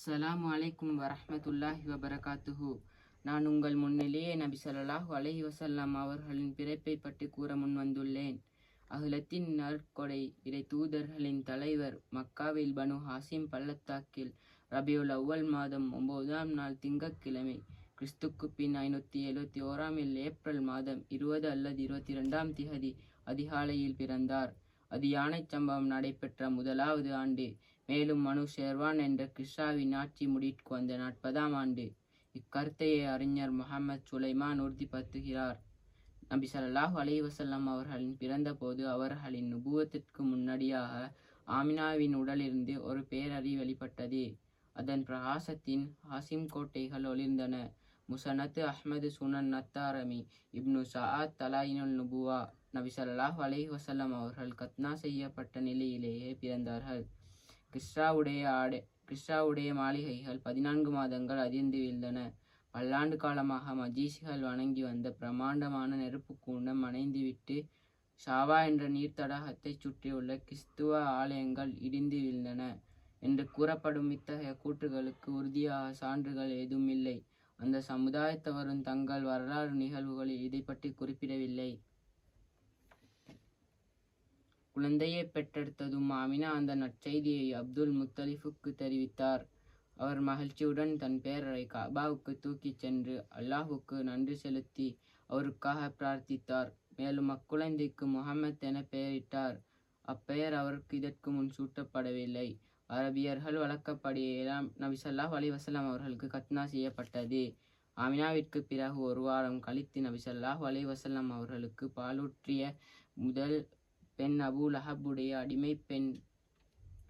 அஸ்ஸலாமு அலைக்கும் வரஹ்மத்துல்லாஹி வபரகாத்துஹு. நான் உங்கள் முன்னிலேயே நபி ஸல்லல்லாஹு அலைஹி வஸல்லம் அவர்களின் பிறப்பை பற்றி கூற முன்வந்துள்ளேன். அகிலத்தின் நற்கொடை இறை தூதர்களின் தலைவர் மக்காவில் பனு ஹாசிம் பள்ளத்தாக்கில் ரபியுல் அவ்வல் மாதம் 9ஆம் நாள் திங்கட்கிழமை கிறிஸ்துக்கு பின் 571 ஏப்ரல் மாதம் 20 அல்லது 22ஆம் திகதி அதிகாலையில் பிறந்தார். அது யானை சம்பவம் நடைபெற்ற முதலாவது ஆண்டு. மேலும் மனு ஷெர்வான் என்ற கிஸ்ராவின் ஆட்சி முடிவுக்கு வந்த 40ஆம் ஆண்டு. இக்கருத்தையை அறிஞர் முஹம்மது சுலைமான் உறுதிப்படுத்துகிறார். நபி ஸல்லல்லாஹு அலைஹி வஸல்லம் அவர்களின் பிறந்த போது அவர்களின் நுபுவத்திற்கு முன்னடியாக ஆமினாவின் உடலிருந்து ஒரு பேரறி வெளிப்பட்டது. அதன் பிரகாசத்தின் ஹாசிம் கோட்டைகள் ஒளிர்ந்தன. முசனத் அஹ்மது சுனன் நத்தாரமி இப்னு சஆத் தலாயினுல் நுபுவா. நபி ஸல்லல்லாஹு அலைஹி வஸல்லம் அவர்கள் கத்னா செய்யப்பட்ட நிலையிலேயே பிறந்தார்கள். கிஸ்ராவுடைய மாளிகைகள் 14 மாதங்கள் அதிர்ந்து வீழ்ந்தன. பல்லாண்டு காலமாக மஜீசிகள் வணங்கி வந்த பிரமாண்டமான நெருப்பு கூண்டம் அணைந்துவிட்டு ஷாவா என்ற நீர் தடாகத்தை சுற்றியுள்ள கிறிஸ்துவ ஆலயங்கள் இடிந்து வீழ்ந்தன என்று கூறப்படும் இத்தகைய கூற்றுகளுக்கு உறுதியாக சான்றுகள் ஏதும் இல்லை. அந்த சமுதாயத்தவரும் தங்கள் வரலாறு நிகழ்வுகளில் இதை பற்றி குறிப்பிடவில்லை. குழந்தையை பெற்றெடுத்ததும் ஆமினா அந்த நற்செய்தியை அப்துல் முத்தலிஃபுக்கு தெரிவித்தார். அவர் மகிழ்ச்சியுடன் தன் பேரரை கஅபாவுக்கு தூக்கிச் சென்று அல்லாஹுக்கு நன்றி செலுத்தி அவருக்காக பிரார்த்தித்தார். மேலும் அக்குழந்தைக்கு முஹம்மத் என பெயரிட்டார். அப்பெயர் அவருக்கு இதற்கு முன் சூட்டப்படவில்லை. அரபியர்கள் வழக்கப்படி நபி ஸல்லல்லாஹு அலைஹி வஸல்லம் அவர்களுக்கு கத்னா செய்யப்பட்டது. ஆமினாவிற்கு பிறகு ஒரு வாரம் கழித்து நபி ஸல்லல்லாஹு அலைஹி வஸல்லம் அவர்களுக்கு பாலூற்றிய முதல் பெண் அபூ லஹப் உடைய அடிமை பெண்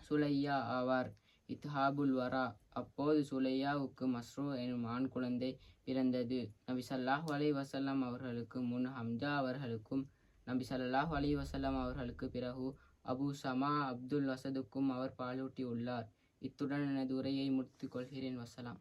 சுலையா ஆவார். இத்ஹாபுல் வரா. அப்போது சுலையாவுக்கு மஸ்ரூ எனும் ஆண் குழந்தை பிறந்தது. நபி ஸல்லல்லாஹு அலைஹி வஸல்லம் அவர்களுக்கு முன் ஹம்ஜா அவர்களுக்கும் நபி ஸல்லல்லாஹு அலைஹி வஸல்லம் அவர்களுக்கு பிறகு அபு சமா அப்துல் வசதுக்கும் அவர் பாலூட்டி உள்ளார். இத்துடன் எனது உரையை முடித்துக் கொள்கிறேன். வசலாம்.